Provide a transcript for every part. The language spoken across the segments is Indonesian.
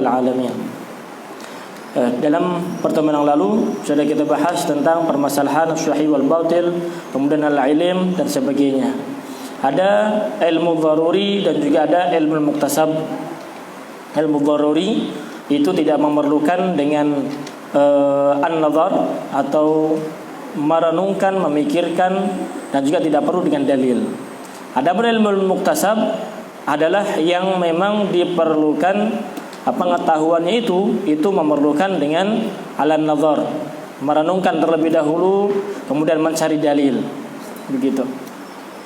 rabbal alamin. Dalam pertemuan yang lalu sudah kita bahas tentang permasalahan sahih wal batil, kemudian al-ilm dan sebagainya. Ada ilmu dharuri dan juga ada ilmu muktasab. Ilmu dharuri itu tidak memerlukan dengan an-nazar atau merenungkan, memikirkan, dan juga tidak perlu dengan dalil. Adapun ilmu muktasab adalah yang memang diperlukan pengetahuannya itu memerlukan dengan al-nazar, merenungkan terlebih dahulu kemudian mencari dalil. Begitu.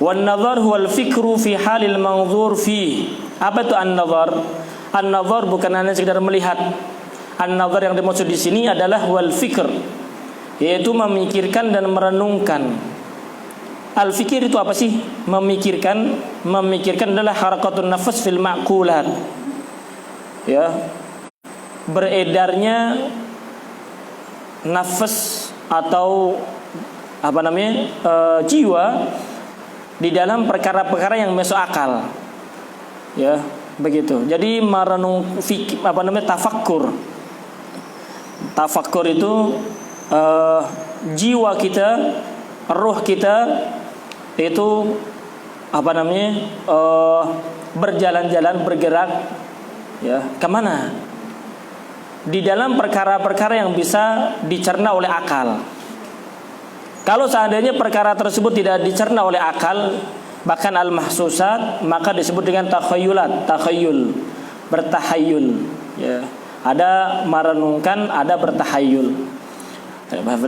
Wan nazar huwal fikru fi halil manzur fi. Apa itu an-nazar? An-nazar bukan hanya sekedar melihat. An-nazar yang dimaksud di sini adalah wal fikr, yaitu memikirkan dan merenungkan. Al-fikir itu apa sih? Memikirkan. Memikirkan adalah harakatun nafas fil ma'kulat. Ya, beredarnya nafas atau jiwa di dalam perkara-perkara yang masuk akal. Ya, begitu. Jadi merenung tafakkur. Tafakkur itu jiwa kita, ruh kita itu berjalan-jalan, bergerak, ya, kemana? Di dalam perkara-perkara yang bisa dicerna oleh akal. Kalau seandainya perkara tersebut tidak dicerna oleh akal, bahkan al-mahsusat, maka disebut dengan takhayulat, takhayul, bertahayul, ya. Ada merenungkan, ada bertahayul.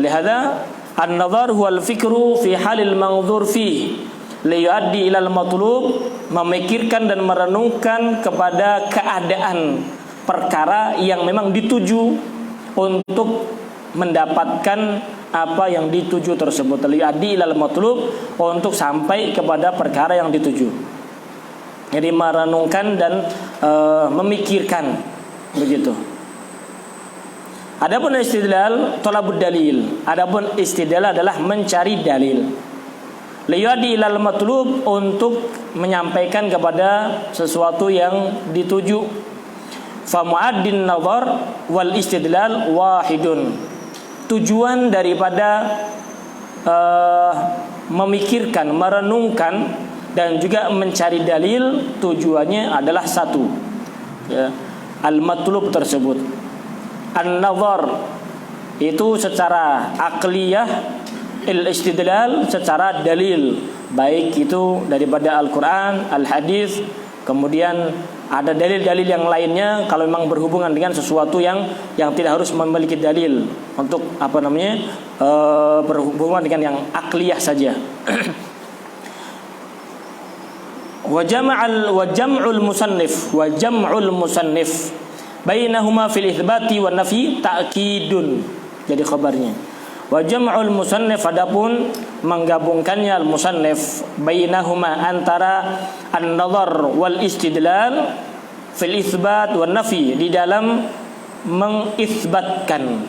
Lihatlah, an-nazar huwal fikru fi halil manzur fi liyuaddi ilal matlub, memikirkan dan merenungkan kepada keadaan perkara yang memang dituju untuk mendapatkan apa yang dituju tersebut. Liyuaddi ilal matlub, untuk sampai kepada perkara yang dituju. Jadi merenungkan dan memikirkan, begitu. Adapun istidlal thalabud dalil. Adapun istidlal adalah mencari dalil. Liyadi ilal matlub, untuk menyampaikan kepada sesuatu yang dituju. Fa mu'addin nazar wal istidlal wahidun. Tujuan daripada memikirkan, merenungkan dan juga mencari dalil, tujuannya adalah satu, ya, al-matlub tersebut. An-nazar itu secara akliyah, al-istidlal secara dalil, baik itu daripada Al-Quran, Al-Hadis, kemudian ada dalil-dalil yang lainnya kalau memang berhubungan dengan sesuatu yang tidak harus memiliki dalil, untuk berhubungan dengan yang akliyah saja. Wa jam'ul musannif bainahuma fil itsbati wan nafi ta'kidun. Jadi khabarnya. Wa jam'ul musannif, adapun menggabungkannya al-musannif bainahuma, antara an-nazar wal istidlal fil itsbat wan nafi, di dalam mengisbatkan.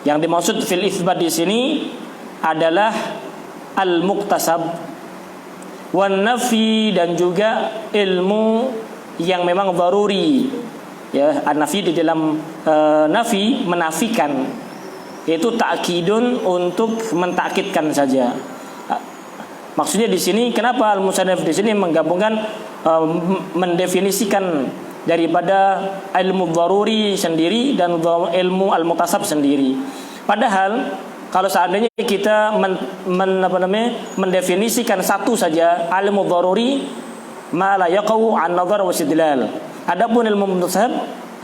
Yang dimaksud fil itsbat di sini adalah al-muktasab, wan nafi, dan juga ilmu yang memang daruri. Ya, an-nafi di dalam nafi, menafikan, itu ta'kidun, untuk mentakkidkan saja. Maksudnya di sini kenapa al-musannif di sini menggabungkan, mendefinisikan daripada ilmu daruri sendiri dan ilmu al-muktasab sendiri. Padahal kalau seandainya kita mendefinisikan satu saja, ilmu daruri ma la yaqau an nazar wa istidlal. Adapun ilmu muktasab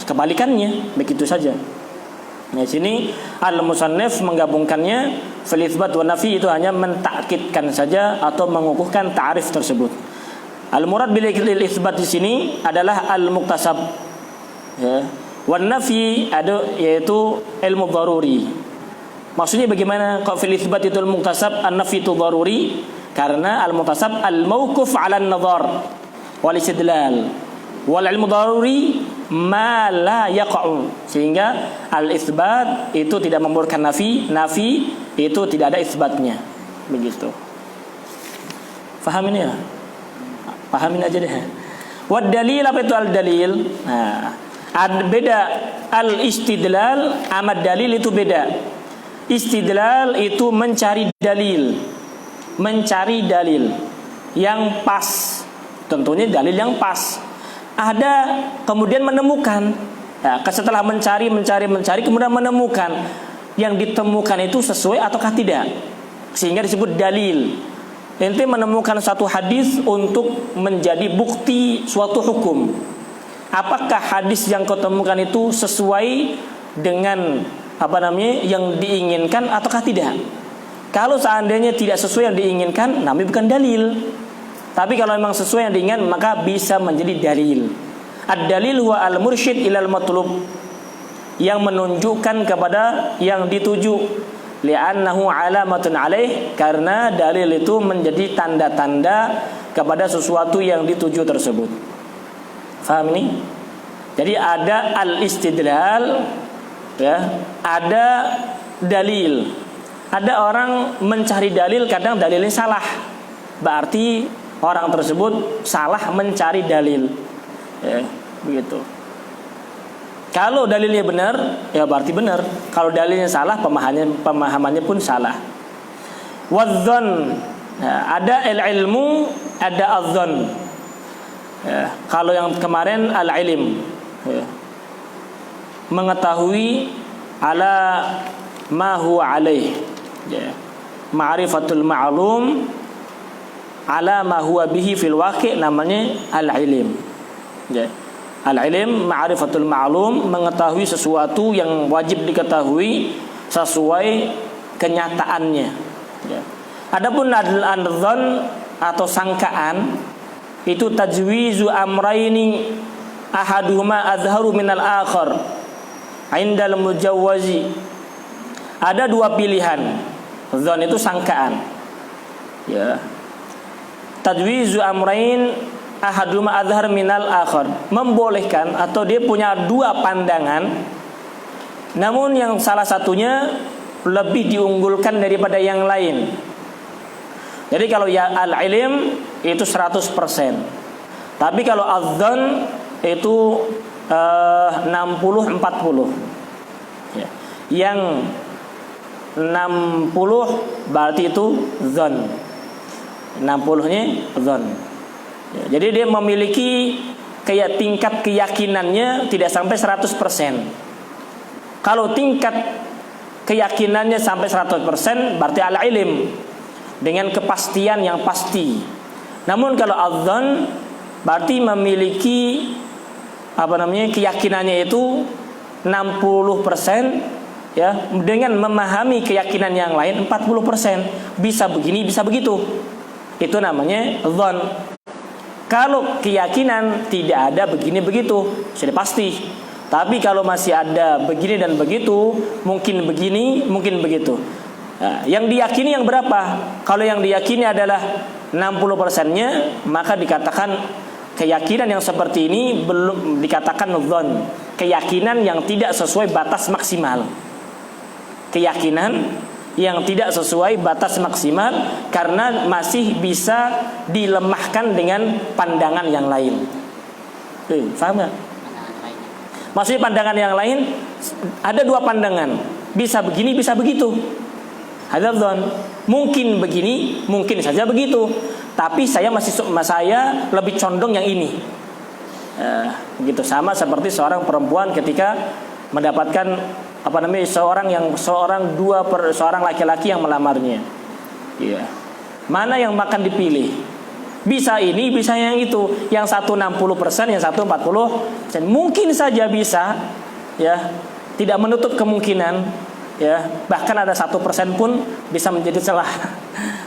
kebalikannya, begitu saja. Di sini al-musannif menggabungkannya, fil itsbat wa nafi, itu hanya mentakkidkan saja atau mengukuhkan ta'rif tersebut. Al-murad bil itsbat di sini adalah al-muktasab, ya. Wan nafi yaitu ilmu daruri. Maksudnya bagaimana kalau fil itsbat itu al-muktasab, an-nafi itu daruri? Karena al-muktasab al-mauquf 'ala an-nazar wal istidlal. Wal ilmu daruri ma la yaqa'u, sehingga al-itsbat itu tidak membolehkan nafi, nafi itu tidak ada itsbatnya, begitu. Fahamin ya? Pahamin aja deh. Wad dalil, apa itu al-dalil? Nah, Ada beda al-istidlal sama dalil itu beda. Istidlal itu mencari dalil yang pas. Tentunya dalil yang pas. Ada kemudian menemukan. Ya, setelah mencari kemudian menemukan. Yang ditemukan itu sesuai ataukah tidak, sehingga disebut dalil. Ente menemukan satu hadis untuk menjadi bukti suatu hukum. Apakah hadis yang kau temukan itu sesuai dengan yang diinginkan ataukah tidak? Kalau seandainya tidak sesuai yang diinginkan, namanya bukan dalil. Tapi kalau memang sesuai yang diinginkan, maka bisa menjadi dalil. Ad-dalil huwa al-mursyid ilal matlub, yang menunjukkan kepada yang dituju. Li'annahu alamatun alaih, karena dalil itu menjadi tanda-tanda kepada sesuatu yang dituju tersebut. Faham ini? Jadi ada al-istidlal, ya, ada dalil. Ada orang mencari dalil, kadang dalilnya salah. Berarti orang tersebut salah mencari dalil. Ya, begitu. Kalau dalilnya benar, ya berarti benar. Kalau dalilnya salah, pemahamannya pun salah. Wadzon, ya, ada ilmu, ada adzon. Ya, kalau yang kemarin al-ilim, ya, mengetahui ala ma huwa alaih, ya, ma'rifatul ma'lum ala ma huwa bihi fil waqi', namanya al-ilim. Ya. Al-ilim ma'rifatul ma'lum, mengetahui sesuatu yang wajib diketahui sesuai kenyataannya. Ya. Adapun al-adzon atau sangkaan, itu tajwizu amraini ahaduhuma azharu minal akhar indal mujawwazi. Ada dua pilihan. Dzan itu sangkaan. Ya. Tajwizu amrain ahaduhuma azhar minal akhar, membolehkan atau dia punya dua pandangan, namun yang salah satunya lebih diunggulkan daripada yang lain. Jadi kalau ya al-ilim itu 100%. Tapi kalau adzan itu 60-40. Ya. Yang 60 berarti itu dzan. 60-nya dzan. Ya, jadi dia memiliki kayak tingkat keyakinannya tidak sampai 100%. Kalau tingkat keyakinannya sampai 100%, berarti al-ilim, dengan kepastian yang pasti. Namun kalau adzan berarti memiliki keyakinannya itu 60%, ya, dengan memahami keyakinan yang lain 40%. Bisa begini, bisa begitu. Itu namanya dzan. Kalau keyakinan tidak ada begini begitu, sudah pasti. Tapi kalau masih ada begini dan begitu, mungkin begini, mungkin begitu. Nah, yang diyakini yang berapa? Kalau yang diyakini adalah 60%-nya, maka dikatakan keyakinan yang seperti ini belum dikatakan dzan. Keyakinan yang tidak sesuai batas maksimal. Keyakinan yang tidak sesuai batas maksimal karena masih bisa dilemahkan dengan pandangan yang lain. Paham gak? Maksudnya pandangan yang lain ada dua pandangan, bisa begini, bisa begitu. Ada dzan, mungkin begini, mungkin saja begitu. Tapi saya lebih condong yang ini. Begitu, sama seperti seorang perempuan ketika mendapatkan seorang laki-laki yang melamarnya. Iya. Mana yang akan dipilih? Bisa ini, bisa yang itu. Yang satu 60%, yang satu 40%. Mungkin saja bisa, ya. Tidak menutup kemungkinan, ya. Bahkan ada 1% pun bisa menjadi celah.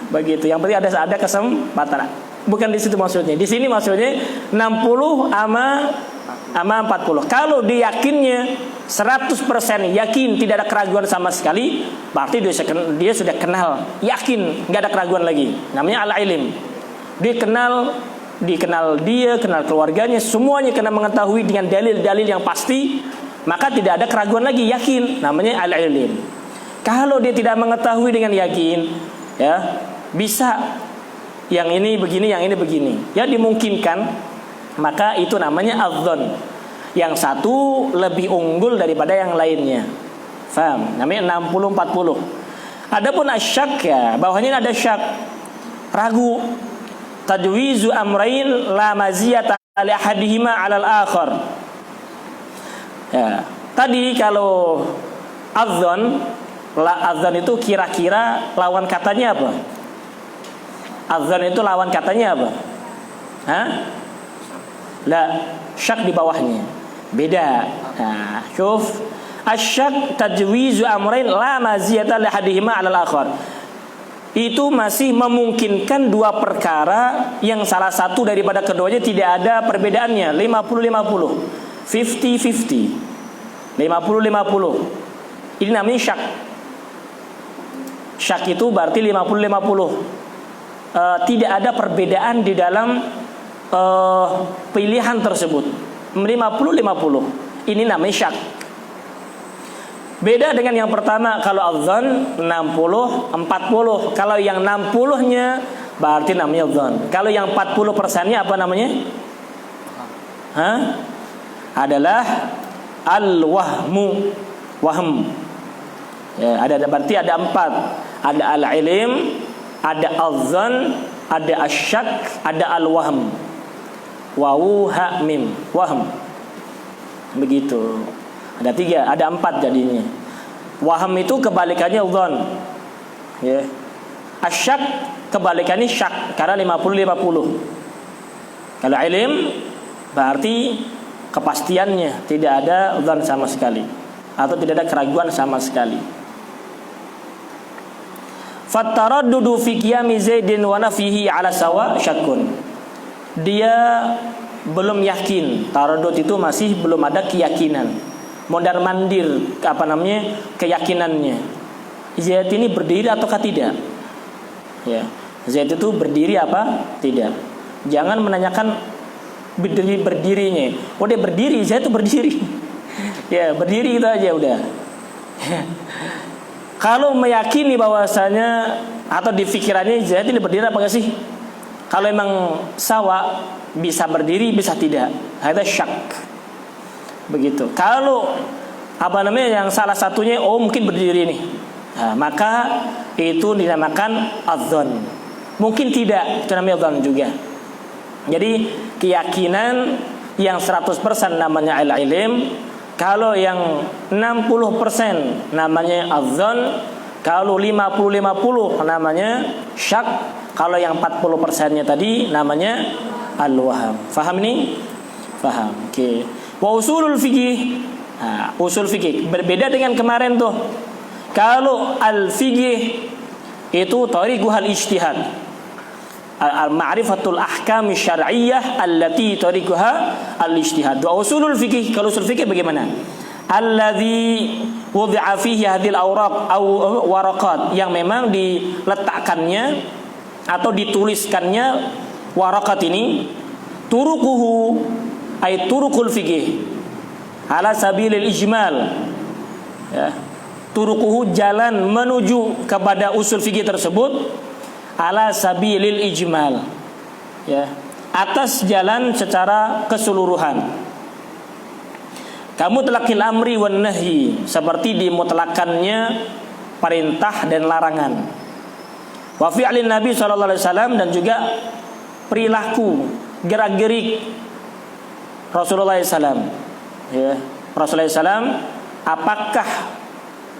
Begitu. Yang penting ada kesempatan. Bukan di situ maksudnya. Di sini maksudnya 60 sama 40. Kalau dia yakinnya 100% yakin, tidak ada keraguan sama sekali, berarti dia sudah kenal, yakin, nggak ada keraguan lagi. Namanya al-ilim. Dia kenal dia, kenal keluarganya, semuanya kena mengetahui dengan dalil-dalil yang pasti, maka tidak ada keraguan lagi, yakin. Namanya al-ilim. Kalau dia tidak mengetahui dengan yakin, ya, bisa yang ini begini, yang ini begini, ya dimungkinkan, maka itu namanya adzan. yang satu lebih unggul daripada yang lainnya. Faham? Namanya 60-40. Adapun asyak ya, bawahnya ada syak, ragu. Tajwizu amrain la maziyata li ahadihima 'alal akhar. Ya, tadi kalau adzan itu kira-kira lawan katanya apa? Adzan itu lawan katanya apa? Hah? La, syak di bawahnya. Beda. Nah, syuf. Asyak tajwizu amrain la maziyata li ahadihima 'alal akhar. Itu masih memungkinkan dua perkara yang salah satu daripada keduanya tidak ada perbedaannya. 50-50, 50-50, 50-50. Ini namanya syak. Syak itu berarti 50-50. Tidak ada perbedaan di dalam pilihan tersebut. 50-50. Ini namanya syak. Beda dengan yang pertama, kalau adzan 60-40. Kalau yang 60-nya berarti namanya adzan. Kalau yang 40%-nya apa namanya? Hah? Adalah al-wahmu. Wahm. Ya, berarti ada 4. Ada al-ilm, ada adzan, ada asyak, ada al-wahm. Wawu ha mim, wahm. Begitu. Ada 3, ada 4 jadinya. Waham itu kebalikannya dzan. Ya. Asyak kebalikannya syak karena 50-50. Kalau ilm berarti kepastiannya tidak ada dzan sama sekali atau tidak ada keraguan sama sekali. Fattaraddudu fi qiyami Zaidin wa nafihi ala sawa syakkun. Dia belum yakin. Taraddud itu masih belum ada keyakinan. Mondar mandir keyakinannya. Zaid ini berdiri ataukah tidak? Ya. Zaid itu berdiri apa? Tidak. Jangan menanyakan berdirinya. Oh dia berdiri, Zaid itu berdiri. Ya, berdiri itu aja udah. Kalau meyakini bahwasanya atau di pikirannya Zaid ini berdiri apa enggak sih? Kalau emang sawa bisa berdiri bisa tidak. Ada syak. Begitu. Kalau yang salah satunya mungkin berdiri nih. Nah, maka itu dinamakan adzan. Mungkin tidak, itu namanya adzan juga. Jadi keyakinan yang 100% namanya al-ilm, kalau yang 60% namanya adzan, kalau 50-50 namanya syak, kalau yang 40%-nya tadi namanya al-waham. Faham ini? Faham. Oke. Wa usulul fikih. Usul fikih berbeda dengan kemarin tuh. Kalau al-fikih itu tariquhal ijtihad. Al-ma'rifatul ahkam syar'iyyah allati tariquha al-ijtihad. Wa usulul fikih, kalau usul fikih bagaimana? Alladzi wudi'a fihi hadhil awraq aw waraqat, yang memang diletakkannya atau dituliskannya waraqat ini, turuquhu ay turuqul fikih ala sabilil ijmal, ya, turuquhu jalan menuju kepada usul fikih tersebut ala sabilil ijmal, ya, atas jalan secara keseluruhan. Kamu mutlaqil amri wan nahyi, seperti dimutlakannya perintah dan larangan. Wa fi'lin Nabi sallallahu alaihi wasallam, dan juga perilaku gerak-gerik Rasulullah SAW, ya. Rasulullah SAW, apakah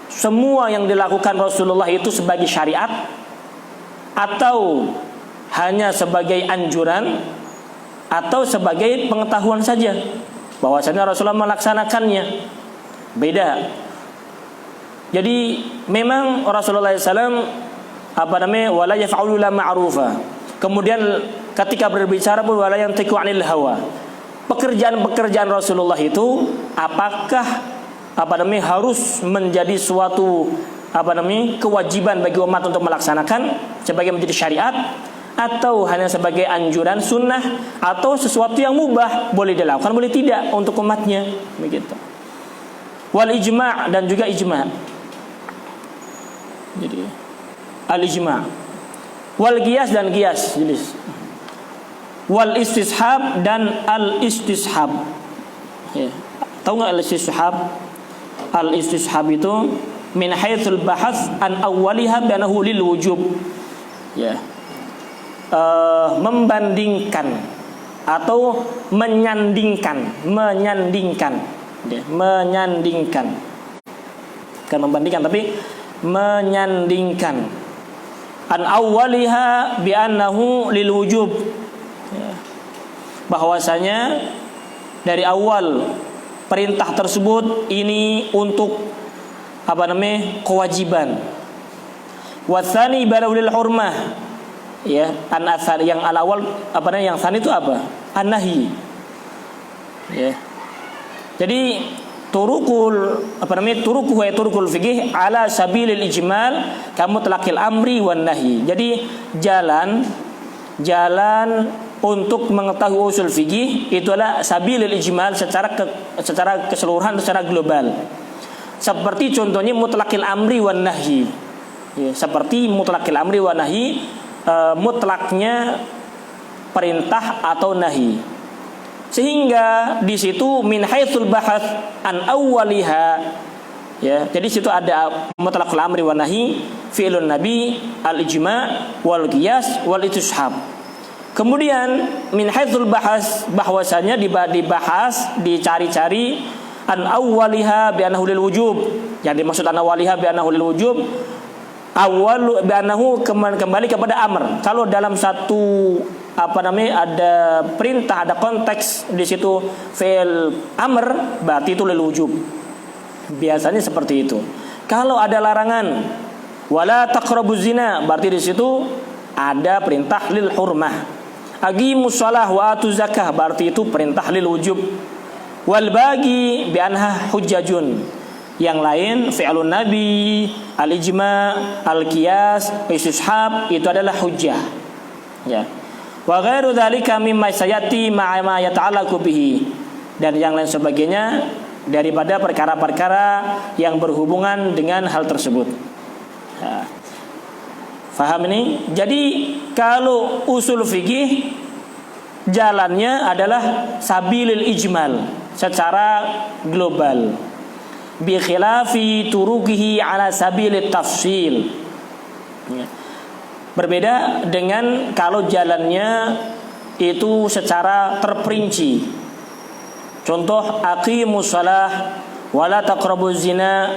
semua yang dilakukan Rasulullah itu sebagai syariat atau hanya sebagai anjuran atau sebagai pengetahuan saja bahwasanya Rasulullah melaksanakannya? Beda. Jadi memang Rasulullah SAW wala yaf'alu la ma'rufa. Kemudian ketika berbicara pun wala yantiqu 'anil hawa. Pekerjaan-pekerjaan Rasulullah itu apakah harus menjadi suatu kewajiban bagi umat untuk melaksanakan sebagai menjadi syariat, atau hanya sebagai anjuran sunnah, atau sesuatu yang mubah, boleh dilakukan boleh tidak untuk umatnya, begitu. Wal ijma', dan juga ijma'. Jadi al ijma', wal qiyas, dan qiyas, jelas. Wal istishab dan al istishab, ya. Tahu nggak al-istishab? Al-istishab itu min haitsul bahats an awwaliha bi annahu lil wujub. Ya. Membandingkan atau menyandingkan ya, menyandingkan, bukan membandingkan tapi menyandingkan, an awwaliha bi annahu lil wujub ya, bahwasanya dari awal perintah tersebut ini untuk kewajiban. Wa tsani balul hurmah ya, an-atsar yang al-awal yang tsani itu apa? An-nahi. Ya. Jadi turukul turukul fikih ala sabilil ijmal kamu telakil amri wan nahi. Jadi jalan untuk mengetahui usul fikih itu adalah sabilil ijmal secara keseluruhan, secara global. Seperti contohnya mutlaqil amri wan nahi. Ya, seperti mutlaqil amri wan nahi, mutlaknya perintah atau nahi. Sehingga di situ min haitsul bahats an awwaliha ya, jadi situ ada mutlaqul amri wan nahi, fi'lun nabi, al-ijma' wal qiyas wal istishab. Kemudian min haitsul bahats, bahwasanya dibahas, dicari-cari an awwaliha bi annahu lil wujub. Yang dimaksud an awwaliha bi annahu lil wujub, awal bi annahu kembali kepada amr. Kalau dalam satu ada perintah, ada konteks di situ fi'il amr, berarti itu lil wujub. Biasanya seperti itu. Kalau ada larangan wala taqrabuz zina, berarti di situ ada perintah lil hurmah. Aqimus shalah wa atuz zakah, berarti itu perintah lil wujub. Wal bagi bi anha hujjajun. Yang lain fi'lun nabi, al-ijma', al-qiyas, istishab, itu adalah hujjah. Ya. Wa ghairu dzalika mimma sayati ma'a ma yata'allaqu bihi, dan yang lain sebagainya daripada perkara-perkara yang berhubungan dengan hal tersebut. Ya. Faham ini? Jadi kalau usul fikih jalannya adalah sabilil ijmal, secara global. Bi khilafi turuqihi ala sabilit tafsil. Ya. Berbeda dengan kalau jalannya itu secara terperinci. Contoh aqimus shalah wa la taqrabuz zina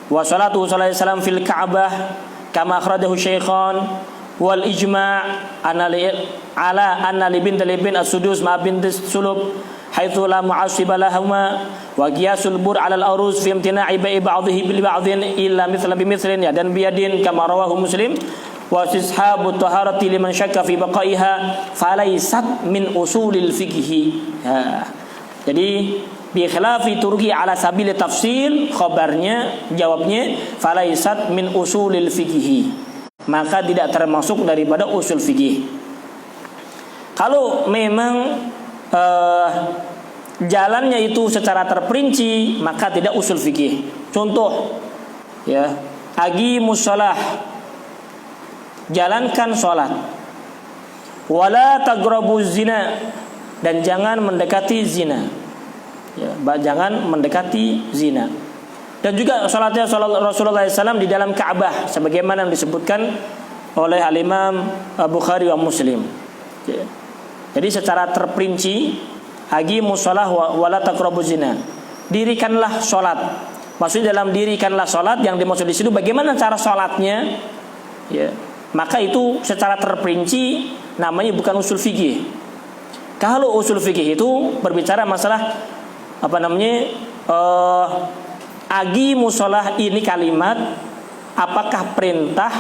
wa salatu sallallahu alaihi wasallam fil Ka'bah kama akhrajahu Syaikhan wal ijma' ala anna li bint as-sudus ma bint sulub haitsu la mu'assiba lahuma wa qiyasul bur 'ala al-aruz fi imtina'i bai'i ba'dhihi bil ba'dhin illa mithla bi mithlin ya, dan biyadin kama rawahu Muslim. Wa istishabu taharati liman syakka fi baqaiha falaysat min usulil fiqhi. Jadi bi khilafi turqi ala sabil tafsil, khabarnya jawabnya falaysat min usulil fiqhi, maka tidak termasuk daripada usul fikih. Kalau memang jalannya itu secara terperinci, maka tidak usul fikih. Contoh ya, aqimus shalah, jalankan sholat. Wala taqrabuz zina, dan jangan mendekati zina. Ya, jangan mendekati zina. Dan juga sholatnya Rasulullah SAW di dalam Ka'bah, sebagaimana yang disebutkan oleh Al-Imam Bukhari wa Muslim. Ya. Jadi secara terperinci, aqimus shalah wala taqrabuz zina. Dirikanlah sholat. Maksudnya dalam dirikanlah sholat, yang dimaksud di situ bagaimana cara sholatnya. Ya. Maka itu secara terperinci namanya bukan usul fikih. Kalau usul fikih itu berbicara masalah aqimus shalah, ini kalimat apakah perintah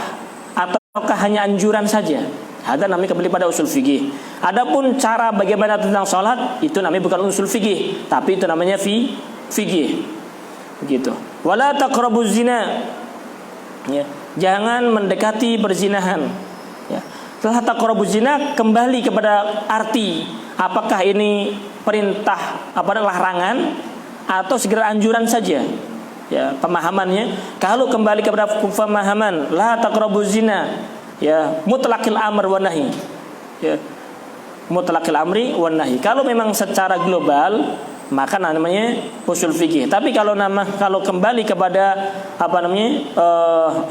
ataukah hanya anjuran saja. Ada namanya kembali pada usul fikih. Adapun cara bagaimana tentang sholat, itu namanya bukan usul fikih, tapi itu namanya fikih. Begitu. Wala taqrabuz zina. Ya. Jangan mendekati perzinahan. Ya. Setelah taqrabuz zina kembali kepada arti, apakah ini perintah larangan atau segera anjuran saja. Ya, pemahamannya kalau kembali kepada pemahaman la taqrabuz zina, ya, mutlaqil amr wan nahi. Ya. Mutlaqil amri wan nahi. Kalau memang secara global maka namanya usul fikih. Tapi kalau kembali kepada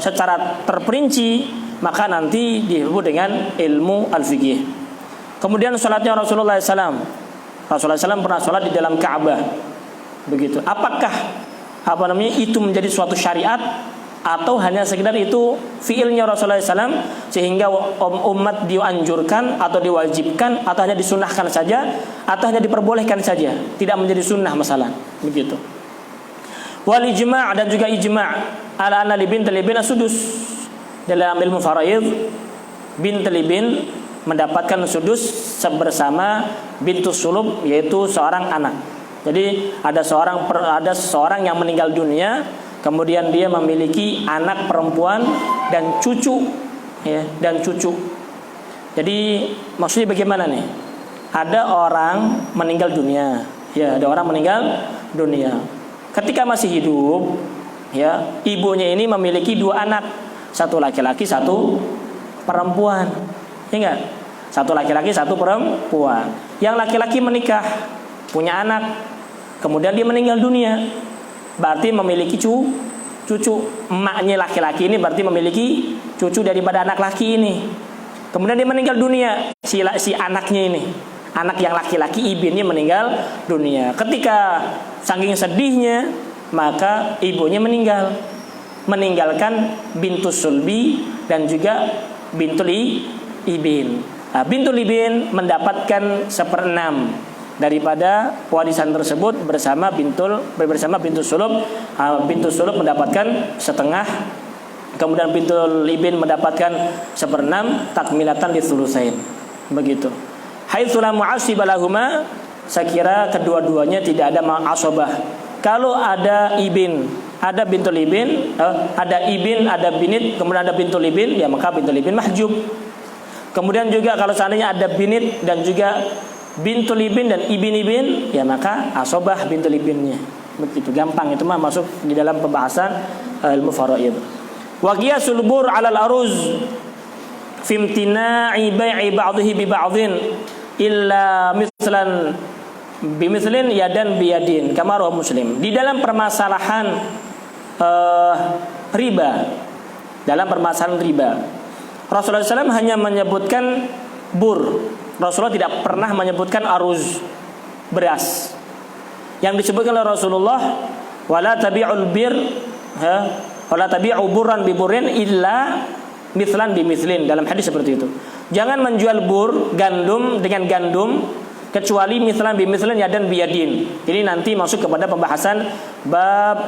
secara terperinci, maka nanti disebut dengan ilmu al-fikih. Kemudian salatnya Rasulullah SAW. Rasulullah SAW pernah salat di dalam Ka'bah. Begitu. Apakah itu menjadi suatu syariat atau hanya sekedar itu fiilnya Rasulullah SAW sehingga umat dianjurkan atau diwajibkan atau hanya disunahkan saja atau hanya diperbolehkan saja, tidak menjadi sunnah masalah begitu. Wal ijma' dan juga ijma' ala anna libin talibin sudus. Dalam ilmu faraid, bint libin mendapatkan sudus bersama bintus sulub, yaitu seorang anak. Jadi ada seseorang yang meninggal dunia, kemudian dia memiliki anak perempuan dan cucu, ya, dan cucu. Jadi maksudnya bagaimana nih? Ada orang meninggal dunia, ya, ada orang meninggal dunia. Ketika masih hidup, ya, ibunya ini memiliki 2 anak, satu laki-laki, satu perempuan. Ingat, satu laki-laki, satu perempuan. Yang laki-laki menikah, punya anak, kemudian dia meninggal dunia, berarti memiliki cucu. Emaknya laki-laki ini berarti memiliki cucu daripada anak laki ini. Kemudian dia meninggal dunia, si anaknya ini, anak yang laki-laki ibinnya meninggal dunia. Ketika saking sedihnya, maka ibunya meninggalkan bintus sulbi dan juga bintul ibin. Nah, bintul ibin mendapatkan 1/6 daripada warisan tersebut bersama bintus sulub. Bintus sulub mendapatkan 1/2, kemudian bintul ibin mendapatkan 1/6, takmilatan li tsulusain. Begitu. Haitsu la mu'assiba lahuma, saya kira kedua-duanya tidak ada ma'asabah. Kalau ada ibin, ada bintul ibin, ada ibin, ada binit, kemudian ada bintul ibin, ya maka bintul ibin mahjub. Kemudian juga kalau seandainya ada binit dan juga bintul ibin dan ibin, ya maka asobah bintul ibinnya. Begitu gampang, itu mah masuk di dalam pembahasan ilmu faraid. Wa qiyasul bur 'ala al-aruz fi imtina'i bai'i ba'dhihi bi ba'dhin illa mislan bimislin yadan biyadin kama rawahu Muslim. Di dalam permasalahan riba, Rasulullah SAW hanya menyebutkan bur. Rasulullah tidak pernah menyebutkan aruz, beras. Yang disebutkan oleh Rasulullah, wala tabi'ul bir, wala tabi'u burran bi burrin illa mithlan bi mithlin, dalam hadis seperti itu. Jangan menjual bur, gandum dengan gandum, kecuali mithlan bi mithlin yadan bi yadin. Ini nanti masuk kepada pembahasan bab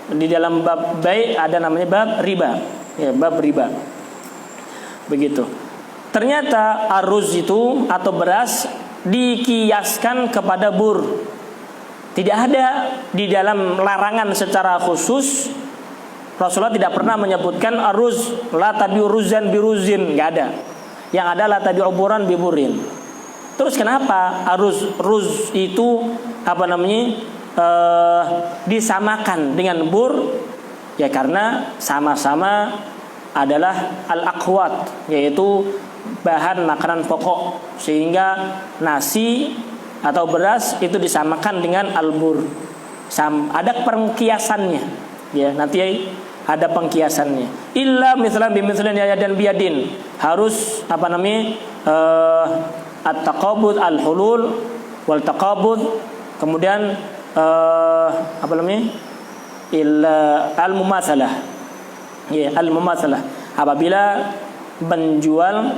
di dalam bab bai' ada namanya bab riba, ya, bab riba. Begitu. Ternyata aruz itu atau beras dikiaskan kepada bur. Tidak ada di dalam larangan secara khusus. Rasulullah tidak pernah menyebutkan aruz la tabi'u ruzan biruzin, enggak ada. Yang ada la tabi'u buran biburin. Terus kenapa ruz itu disamakan dengan bur? Ya karena sama-sama adalah al-aqwat, yaitu bahan makanan pokok, sehingga nasi atau beras itu disamakan dengan al-bur. Ada pengkiasannya, ya, nanti ada pengkiasannya. Illa mithlan bimithlan yadan biyadin, harus at-taqabud al-hulul wal taqabud. Kemudian illa al-mumatsalah. Ya, al-mumatsalah. Apabila menjual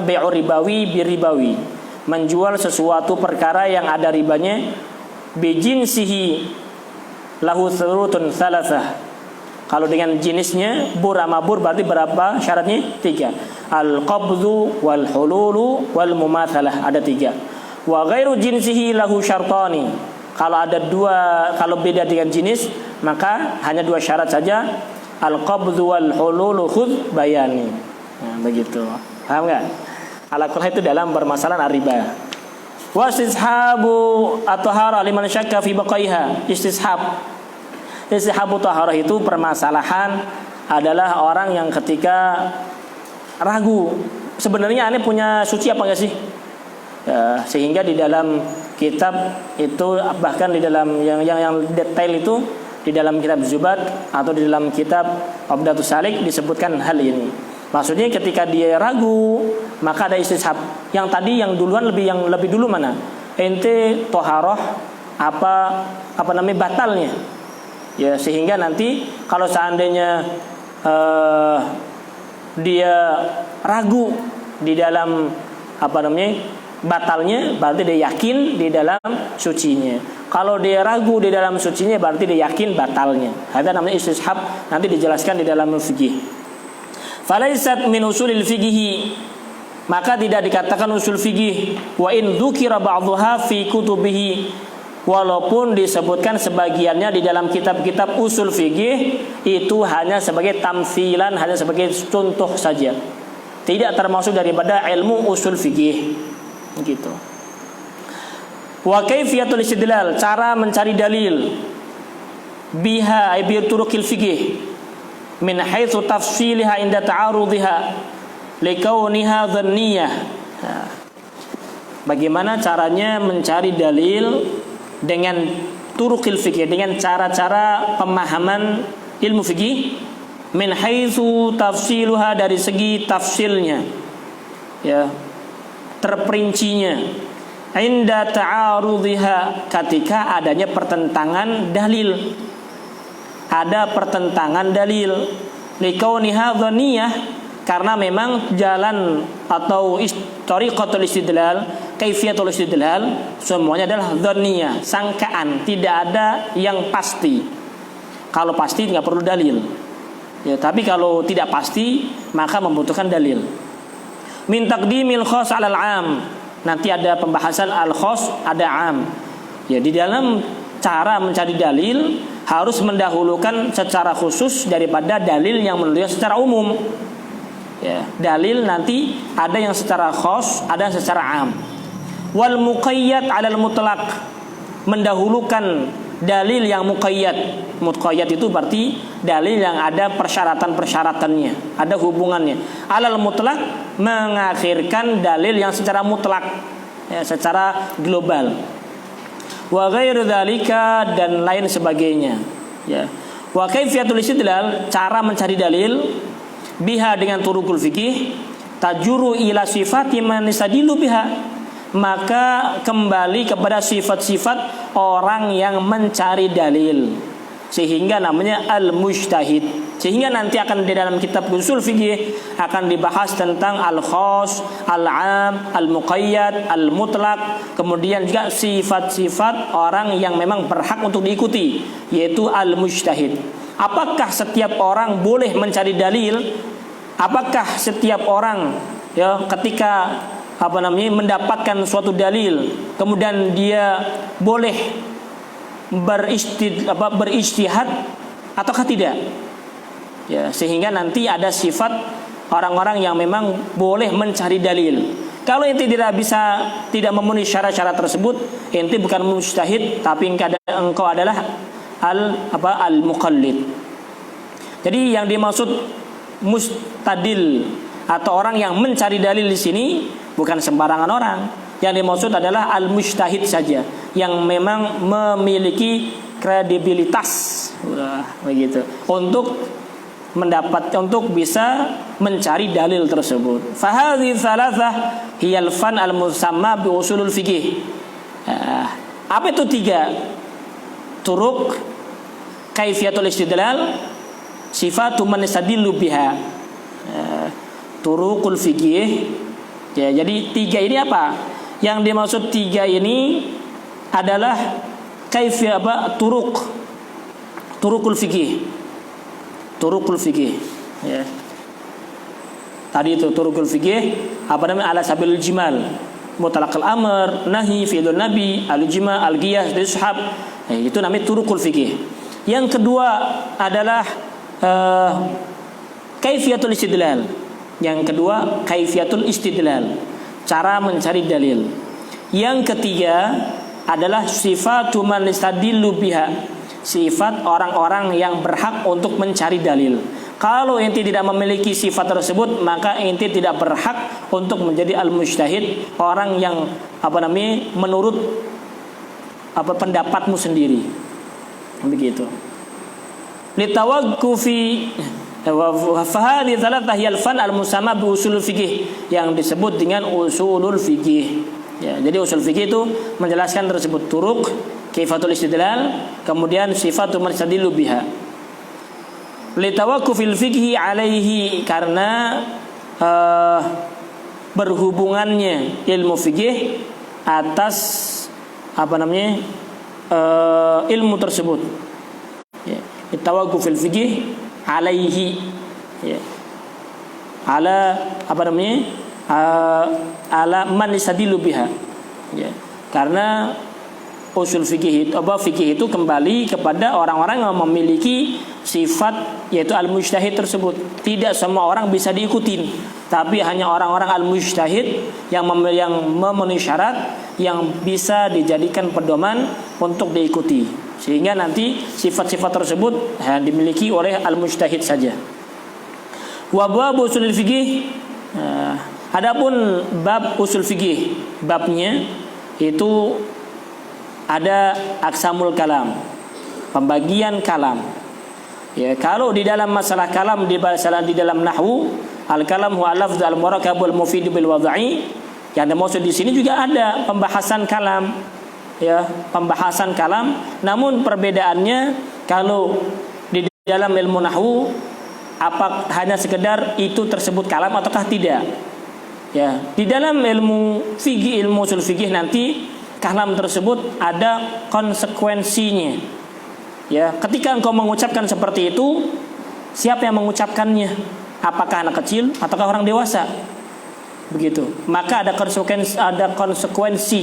bai'u ribawi biribawi, menjual sesuatu perkara yang ada ribanya, bijinsihi lahu surutun salasah. Kalau dengan jenisnya bur sama bur berarti berapa syaratnya? 3. Al-qabdhu wal hululu wal mumatsalah, ada 3. Wa ghairu jinsihi lahu syartani. Kalau beda dengan jenis, maka hanya 2 syarat saja. Al-qabdhu wal hululu khudh bayani. Nah, begitu. Paham enggak? Al-qur'an itu dalam permasalahan riba. Wa istishabu at-tahara liman syakka fi baqaiha. Istishabu taharah itu permasalahan adalah orang yang ketika ragu, sebenarnya aneh punya suci apa enggak sih? Sehingga di dalam kitab itu, bahkan di dalam yang detail itu di dalam kitab Zubat atau di dalam kitab Abdatus Salik disebutkan hal ini. Maksudnya ketika dia ragu, maka ada istishab. Yang tadi yang duluan lebih dulu mana? Ente toharoh apa namanya batalnya. Ya, sehingga nanti kalau seandainya dia ragu di dalam batalnya, berarti dia yakin di dalam sucinya. Kalau dia ragu di dalam sucinya, berarti dia yakin batalnya. Ada namanya istishab, nanti dijelaskan di dalam fikih. Falaisat min usulil fikih, maka tidak dikatakan usul fikih. Wa in dzukira ba'dhuha fi kutubihi, walaupun disebutkan sebagiannya di dalam kitab-kitab usul fikih, itu hanya sebagai tamthilan, hanya sebagai contoh saja, tidak termasuk daripada ilmu usul fikih. Gitu. Wa kaifiyatul istidlal, cara mencari dalil, biha ay bi turuqil fikih, min haitsu tafsilha inda ta'arudhiha likauniha dhanniyah. Bagaimana caranya mencari dalil dengan turuqil fikih, dengan cara-cara pemahaman ilmu fikih, min haitsu tafsiluha, dari segi tafsilnya, ya, terperincinya, inda ta'arudhiha, ketika adanya pertentangan dalil, ada pertentangan dalil, likauniha dhaniyah, karena memang jalan atau tariqatul istidlal, kaifiyatul istidlal, semuanya adalah dhaniyah, sangkaan, tidak ada yang pasti. Kalau pasti nggak perlu dalil, ya, tapi kalau tidak pasti maka membutuhkan dalil. Min taqdimil khas 'alal 'am, nanti ada pembahasan al-khas, ada 'am. Ya, di dalam cara mencari dalil harus mendahulukan secara khusus daripada dalil yang menunjukkan secara umum. Ya, dalil nanti ada yang secara khas, ada yang secara 'am. Wal muqayyad 'alal mutlaq, mendahulukan dalil yang muqayyad. Muqayyad itu berarti dalil yang ada persyaratan-persyaratannya, ada hubungannya. Alal mutlaq, mengakhirkan dalil yang secara mutlak, ya, secara global. Wa ghairu dzalika, dan lain sebagainya, ya. Wa kaifiyatul istidlal, cara mencari dalil, biha, dengan turuqul fikih, tajuru ila sifati man istadilu biha, maka kembali kepada sifat-sifat orang yang mencari dalil, sehingga namanya al-mujtahid. Sehingga nanti akan di dalam kitab usul fikih akan dibahas tentang al-khas, al-'am, al-muqayyad, al-mutlaq, kemudian juga sifat-sifat orang yang memang berhak untuk diikuti, yaitu al-mujtahid. Apakah setiap orang boleh mencari dalil? Apakah setiap orang, ya, ketika mendapatkan suatu dalil, kemudian dia boleh berijtihad ataukah tidak? Ya, sehingga nanti ada sifat orang-orang yang memang boleh mencari dalil. Kalau inti tidak memenuhi syarat-syarat tersebut, inti bukan mujtahid, tapi engkau adalah al-muqallid. Jadi yang dimaksud mustadil atau orang yang mencari dalil di sini bukan sembarangan orang. Yang dimaksud adalah al-mujtahid saja, yang memang memiliki kredibilitas, begitu, untuk bisa mencari dalil tersebut. Fahadhi thalathah hiyal fan al-musamma bi usulul fikih. Apa itu 3? Turuq, kaifiyatul istidlal, sifatu man istadillu biha. Turuqul fikih. Ya, jadi 3 ini apa? Yang dimaksud 3 ini adalah turuqul fikih. Turuqul fikih, ya. Tadi itu turuqul fikih, ala sabil jimal, mutlaqal amr, nahi, fi'lun nabi, al-ijma, al-qiyas, al-ishab. Itu namanya turuqul fikih. Yang kedua adalah kaifiyatul istidlal. Yang kedua kaifiyatul istidlal, cara mencari dalil. Yang ketiga adalah sifatu man istadillu biha, sifat orang-orang yang berhak untuk mencari dalil. Kalau inti tidak memiliki sifat tersebut, maka inti tidak berhak untuk menjadi al-mujtahid, orang yang menurut pendapatmu sendiri. Begitu. Litawaqqufi fa hadhihi thalathah hiya al-fan al-musamma bi usul fiqih, yang disebut dengan usulul fiqih. Ya, jadi usul fikih itu menjelaskan tersebut turuk, kaifatul istidlal, kemudian sifatul mustadillu biha. Litawaqqufil fikhi alaihi, karena berhubungannya ilmu fikih atas ilmu tersebut. Ya, litawaqqufil fikih alaihi, ya. Ala ala man istadilu biha, ya. Karena usul fikih itu kembali kepada orang-orang yang memiliki sifat yaitu al-mujtahid tersebut. Tidak semua orang bisa diikutin, tapi hanya orang-orang al-mujtahid yang memenuhi syarat, yang bisa dijadikan pedoman untuk diikuti, sehingga nanti sifat-sifat tersebut dimiliki oleh al-mujtahid saja. Wa bab usul fikih, adapun bab usul fikih, babnya itu ada aqsamul kalam, pembagian kalam. Ya, kalau di dalam masalah kalam, di dalam nahwu, al-kalam huwa al-lafz al-murakkab wal mufid bil wad'i. Yang dimaksud di sini juga ada pembahasan kalam. Ya, pembahasan kalam, namun perbedaannya kalau di dalam ilmu nahwu apa hanya sekedar itu tersebut kalam ataukah tidak. Ya, di dalam ilmu fikih, ilmu usul fikih nanti kalam tersebut ada konsekuensinya. Ya, ketika engkau mengucapkan seperti itu, siapa yang mengucapkannya? Apakah anak kecil ataukah orang dewasa? Begitu. Maka ada konsekuensi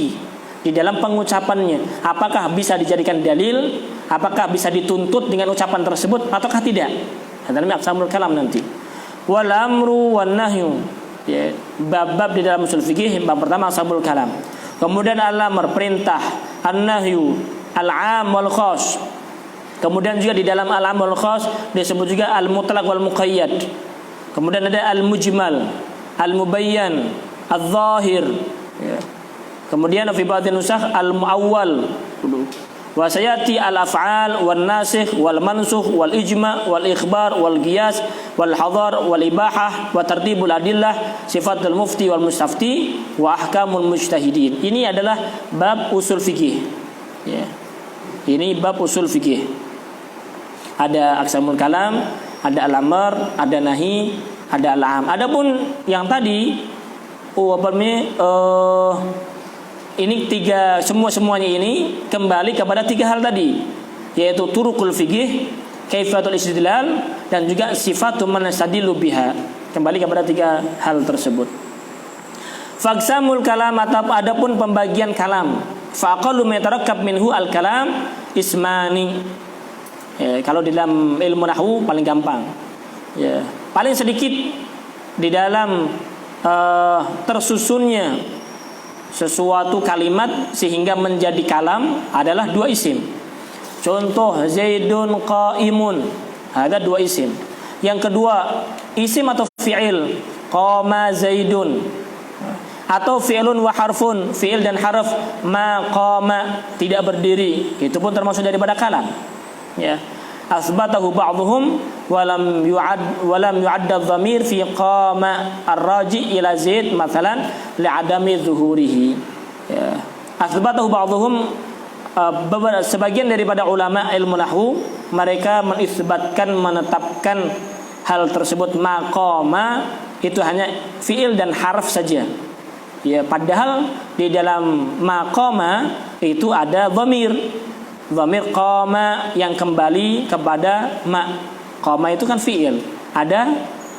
di dalam pengucapannya. Apakah bisa dijadikan dalil? Apakah bisa dituntut dengan ucapan tersebut ataukah tidak? Dalam aqsamul kalam nanti. Wal amru wan nahyu. Ya, bab-bab di dalam usul fikih, bab pertama aqsamul kalam. Kemudian al-amr, perintah, an-nahyu, al-'am wal khas. Kemudian juga di dalam al-'am wal khas disebut juga al-mutlaq wal muqayyad. Kemudian ada al-mujmal, al-mubayyan, al-zahir. Ya. Kemudian fi ba'd nusakh al-muawwal. Wa sayati al-af'al wan nasikh wal mansukh wal ijma' wal ikhbar wal qiyas wal hadar wal ibahah wa tartibul adillah, sifatul mufti wal mustafti wa ahkamul mujtahidin. Ini adalah bab usul fikih. Ya. Ini bab usul fikih. Ada aqsamul kalam, ada al-amr, ada nahi, ada al-am. Adapun yang tadi ini semuanya ini kembali kepada tiga hal tadi, yaitu turukul fikih, kaifatul istidlal, dan juga sifatul manastadilu biha. Kembali kepada tiga hal tersebut. Faqsamul kalam, adapun pembagian kalam, faqallu ma yatarakkab minhu al-kalam ismani. Ya, kalau di dalam ilmu nahwu paling gampang. Ya, paling sedikit di dalam tersusunnya sesuatu kalimat sehingga menjadi kalam adalah dua isim. Contoh Zaidun qaimun, ada dua isim. Yang kedua isim atau fi'il, qama Zaidun, atau fi'ilun wa harfun, fi'il dan harf, ma qama, tidak berdiri, itu pun termasuk daripada kalam. Ya, asbatahu ba'dhum walam yu'add adh-dhamir fi qama ar-raji ila Zaid mathalan li'adami zuhurihi. Ya, asbatahu ba'dhum, sebagian daripada ulama ilmu nahwu mereka menetapkan hal tersebut maqama itu hanya fiil dan harf saja. Ya, padahal di dalam maqama itu ada dhamir qama yang kembali kepada ma. Qama itu kan fiil, ada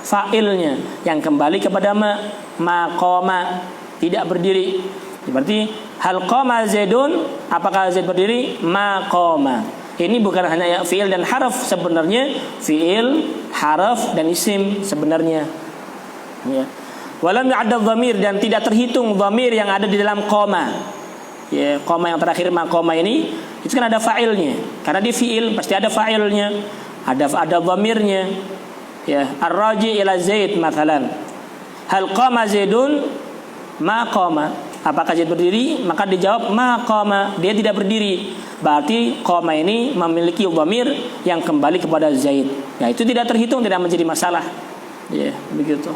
fa'ilnya yang kembali kepada ma qama, tidak berdiri. Berarti hal qama Zaidun, apakah Zaid berdiri? Ma qama. Ini bukan hanya fiil dan harf, sebenarnya fiil, harf dan isim sebenarnya. Ya. Walam yu'adda dhamir, dan tidak terhitung dhamir yang ada di dalam qama. Ya, qama yang terakhir ma qama ini itu kan ada fa'ilnya. Karena di fiil pasti ada fa'ilnya, ada dhamirnya. Ya, ar-raji ila Zaid mathalan. Hal qama Zaidun? Ma qama. Apakah Zaid berdiri? Maka dijawab ma qama, dia tidak berdiri. Berarti qama ini memiliki dhamir yang kembali kepada Zaid. Ya, itu tidak terhitung, tidak menjadi masalah. Ya, begitu.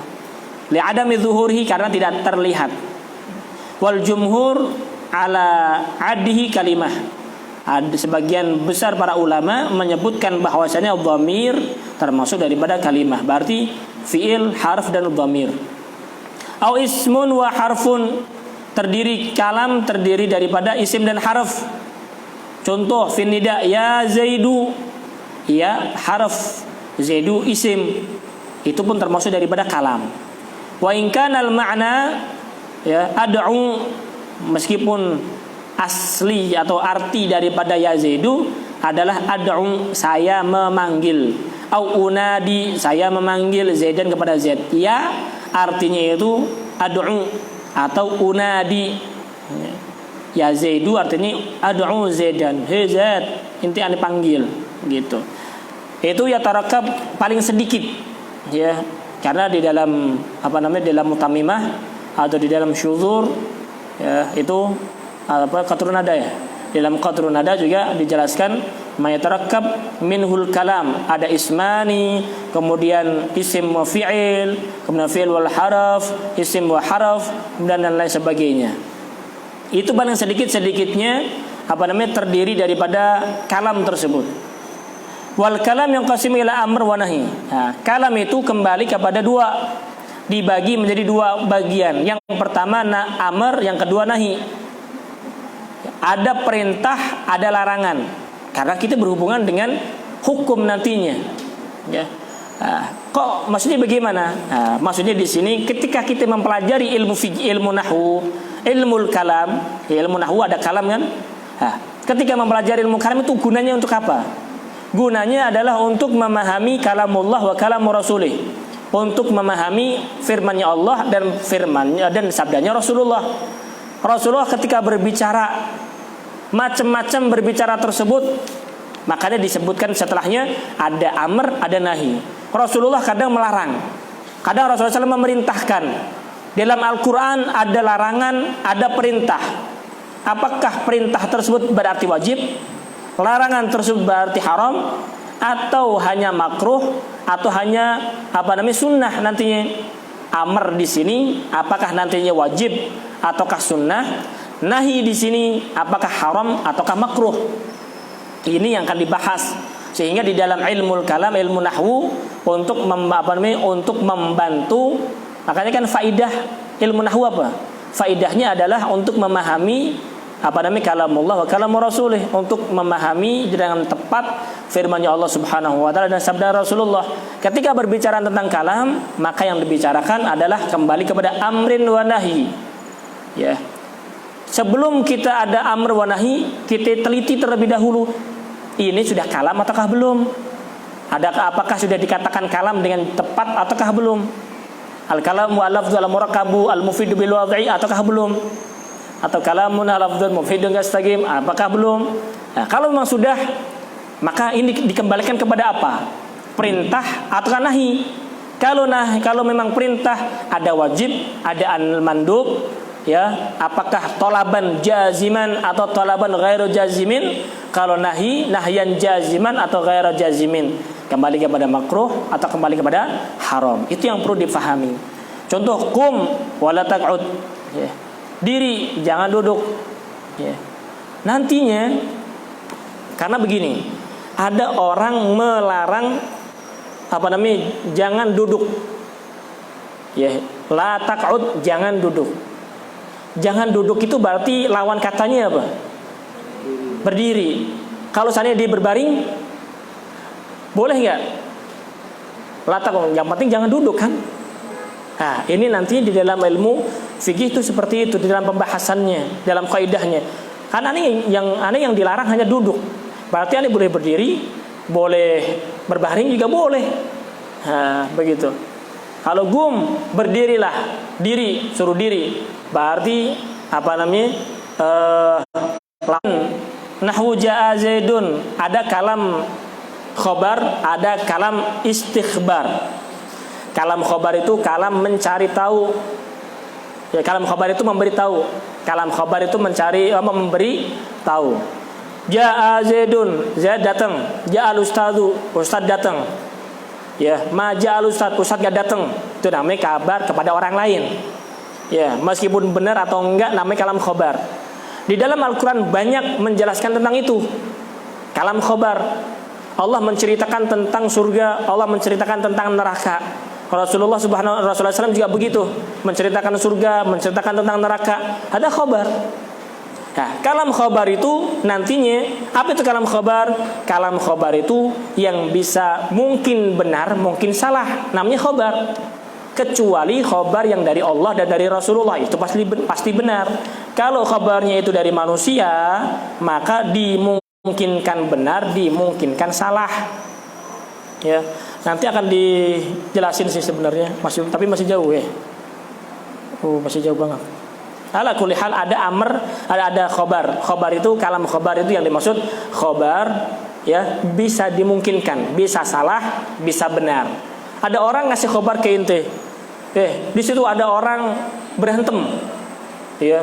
Li'adami zuhurihi, karena tidak terlihat. Wal jumhur ala addihi kalimah. Ada sebagian besar para ulama menyebutkan bahwasanya dhamir termasuk daripada kalimah. Berarti fiil, harf dan dhamir. Au ismun wa harfun, terdiri kalam terdiri daripada isim dan harf. Contoh fin nida ya Zaidu, ya harf, Zaidu isim. Itu pun termasuk daripada kalam. Wa in kana al ma'na ya ad'u, meskipun asli atau arti daripada ya Zaidu adalah ad'u, saya memanggil. Au unadi, saya memanggil Zaidan kepada Zaid. Ya artinya itu ad'u atau unadi. Ya Zaidu artinya ad'u Zaidan, hei Zaid, inti ane panggil, gitu. Itu ya tarakab paling sedikit, ya, karena di dalam dalam mutamimah atau di dalam syuzur, ya, itu qatrun nada, ya. Dalam qatrun nada juga dijelaskan mayatarakkab minhul kalam, ada ismani, kemudian isim wa fi'il, kemudian fi'il wal haraf, isim wa haraf, dan lain sebagainya. Itu paling sedikit-sedikitnya terdiri daripada kalam tersebut. Wal kalam yang qasim ila amr wa nahi. Nah, kalam itu kembali kepada dua, dibagi menjadi dua bagian. Yang pertama amr, yang kedua nahi. Ada perintah, ada larangan. Karena kita berhubungan dengan hukum nantinya, ya. Kok maksudnya bagaimana? Maksudnya di sini ketika kita mempelajari ilmu nahwu, ilmu kalam, ya, ilmu nahwu ada kalam kan? Ketika mempelajari ilmu kalam itu gunanya untuk apa? Gunanya adalah untuk memahami kalamullah wa kalamu rasulih, untuk memahami firman-Nya Allah dan sabdanya Rasulullah. Rasulullah ketika berbicara macam-macam berbicara tersebut, makanya disebutkan setelahnya ada amr, ada nahi. Rasulullah kadang melarang, kadang Rasulullah SAW memerintahkan. Dalam Al-Quran ada larangan, ada perintah. Apakah perintah tersebut berarti wajib, larangan tersebut berarti haram, atau hanya makruh, atau hanya sunnah nantinya? Amr di sini apakah nantinya wajib ataukah sunnah? Nahi di sini apakah haram ataukah makruh? Ini yang akan dibahas. Sehingga di dalam ilmu kalam, ilmu nahwu, untuk membantu, makanya kan faidah ilmu nahwu apa? Faidahnya adalah untuk memahami kalamullah wa kalamu rasulih, untuk memahami dengan tepat firman-Nya Allah Subhanahu wa taala dan sabda Rasulullah. Ketika berbicara tentang kalam, maka yang dibicarakan adalah kembali kepada amrin wa nahi. Ya. Sebelum kita ada amr wa nahi, kita teliti terlebih dahulu. Ini sudah kalam ataukah belum? Apakah sudah dikatakan kalam dengan tepat ataukah belum? Al-kalamu al-lafdhu al-murakkabu al-mufidu bil wad'i ataukah belum? Atau kalamun al-lafdhu al-mufidu gastagim, apakah belum? Nah, kalau memang sudah, maka ini dikembalikan kepada apa? Perintah ataukah nahi? Kalau memang perintah, ada wajib, ada al-mandub. Ya, apakah tolaban jaziman atau tolaban ghairu jazimin? Kalau nahi, nahyan jaziman atau ghairu jazimin? Kembali kepada makruh atau kembali kepada haram? Itu yang perlu difahami. Contoh, qum wala taq'ud. Ya. Diri, jangan duduk. Ya. Nantinya, karena begini, ada orang melarang jangan duduk. Ya, la taq'ud, jangan duduk. Jangan duduk itu berarti lawan katanya apa? Berdiri. Kalau seandainya dia berbaring, boleh nggak? Yang penting jangan duduk kan? Nah, ini nanti di dalam ilmu fikih itu seperti itu, di dalam pembahasannya, dalam kaidahnya. Karena yang dilarang hanya duduk. Berarti boleh berdiri, boleh berbaring juga boleh. Nah, begitu. Kalau berdirilah, suruh diri. Berarti nahwu ja'a Zaidun, ada kalam khobar, ada kalam istikhbar. Kalam khobar itu kalam mencari tahu. Ya, kalam khobar itu memberi tahu. Kalam khobar itu memberi tahu. Ja'a Zaidun, Zaid datang. Ja'al ustadzu, ustad datang. Ya, ma ja'al ustad gak datang. Itu namanya kabar kepada orang lain. Ya, meskipun benar atau enggak namanya kalam khobar. Di dalam Al-Quran banyak menjelaskan tentang itu. Kalam khobar. Allah menceritakan tentang surga, Allah menceritakan tentang neraka. Rasulullah SAW juga begitu, menceritakan surga, menceritakan tentang neraka. Ada khobar. Nah, kalam khobar itu nantinya, apa itu kalam khobar? Kalam khobar itu yang bisa mungkin benar, mungkin salah, namanya khobar. Kecuali khobar yang dari Allah dan dari Rasulullah, itu pasti benar. Kalau khobarnya itu dari manusia, maka dimungkinkan benar, dimungkinkan salah. Ya, nanti akan dijelasin sih sebenarnya, tapi masih jauh ya. Masih jauh banget. Ala kulli hal ada amr, ada khobar. Khobar itu, kalam khobar itu yang dimaksud khobar, ya, bisa dimungkinkan, bisa salah, bisa benar. Ada orang ngasih khobar ke ente. Di situ ada orang berantem. Ya.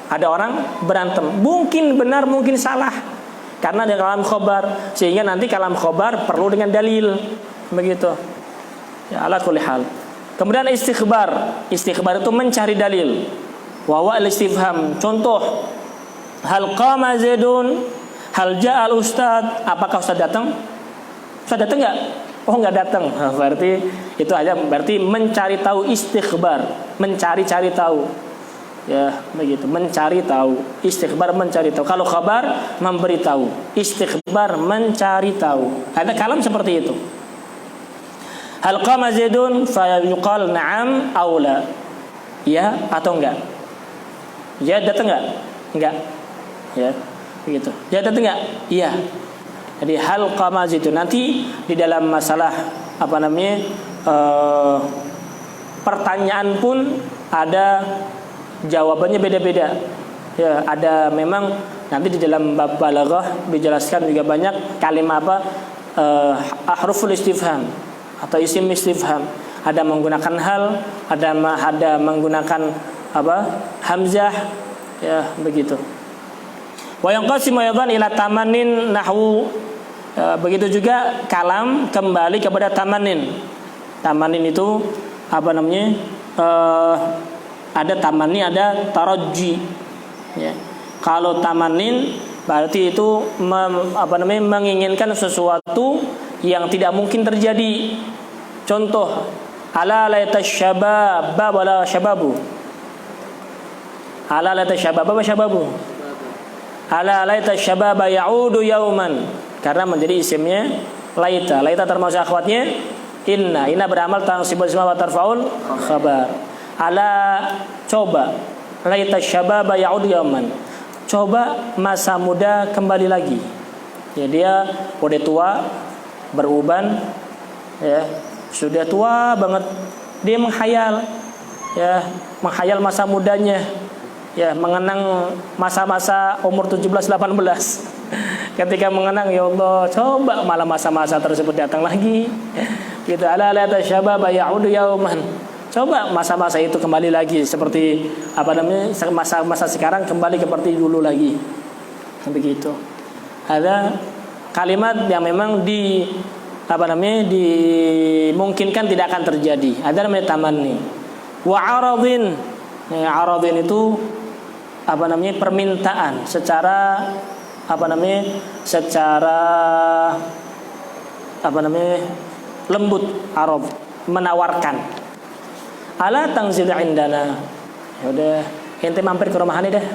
Ada orang berantem. Mungkin benar, mungkin salah. Karena ada kalam khobar, sehingga nanti kalam khobar perlu dengan dalil, begitu. Ya, ala kulli hal. Kemudian istikhbar. Istikhbar itu mencari dalil. Wa wa al-istifham. Contoh, hal qama Zaidun, hal ja'al ustad. Apakah ustad datang? Ustad datang enggak? Oh, enggak datang. Berarti itu aja, berarti mencari tahu, istikhbar, mencari-cari tahu. Ya, begitu, mencari tahu. Istikhbar mencari tahu. Kalau khabar memberitahu, istikhbar mencari tahu. Ada kalam seperti itu. Hal qama Zaidun fa yuqal na'am aw la. Ya atau enggak? Ya datang enggak? Enggak. Ya, begitu. Ya datang enggak? Iya. Jadi hal qama Zaidun, nanti di dalam masalah apa namanya? Pertanyaan pun ada jawabannya beda-beda. Ya, ada memang nanti di dalam bab balaghah dijelaskan juga banyak kalimat ahruful istifham atau isim istifham. Ada menggunakan hal, ada menggunakan hamzah, ya begitu. Wa yanqasimu aidan ila tamanin nahwu. Begitu juga kalam kembali kepada tamanin. Tamanin itu apa namanya? Ada tamani, ada tarajji. Ya. Kalau tamanin berarti itu menginginkan sesuatu yang tidak mungkin terjadi. Contoh, ala laitasyabab wala syababu. Ala laitasyabab wa syababu. Ala laitasyababa ya'udu yauman. Karena menjadi isimnya laita. Laita termasuk akhwatnya inna. Inna beramal tansibul isma wa tarfaul khabar. Ala, coba, laita syababa ya'ud yauman. Coba masa muda kembali lagi. Ya, dia udah tua, beruban, ya, sudah tua banget. Dia menghayal, ya, menghayal masa mudanya. Ya, mengenang masa-masa umur 17-18. Ketika mengenang, ya Allah, coba malah masa-masa tersebut datang lagi. Gitu, ala laita syababa ya'ud yauman. Coba masa-masa itu kembali lagi seperti masa-masa sekarang kembali seperti dulu lagi. Begitu. Ada kalimat yang memang dimungkinkan tidak akan terjadi. Ada namanya tamanni. Wa aradin. Aradin itu permintaan secara lembut, arad, menawarkan. Ala tangzil indana. Ya udah, ente mampir ke rumah ane dah.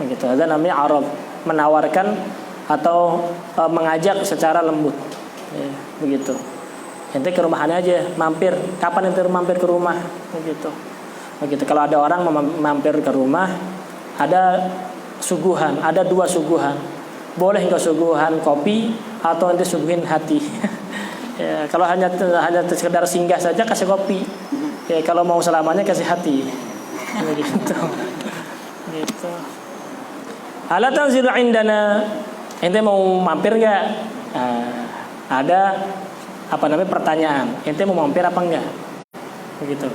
Begitu. Ada namanya arad, menawarkan atau mengajak secara lembut. Ya, begitu. Ente ke rumah ane aja, mampir. Kapan ente mampir ke rumah? Begitu. Begitu. Kalau ada orang mampir ke rumah, ada suguhan, ada 2 suguhan. Boleh enggak suguhan kopi atau ente suguhin hati. Ya, kalau hanya sekedar singgah saja kasih kopi. Ya, kalau mau selamanya kasih hati. Begitu. Gitu. Ala tanzilu indana. Ente mau mampir enggak? Ada pertanyaan. Ente mau mampir apa enggak? begitu.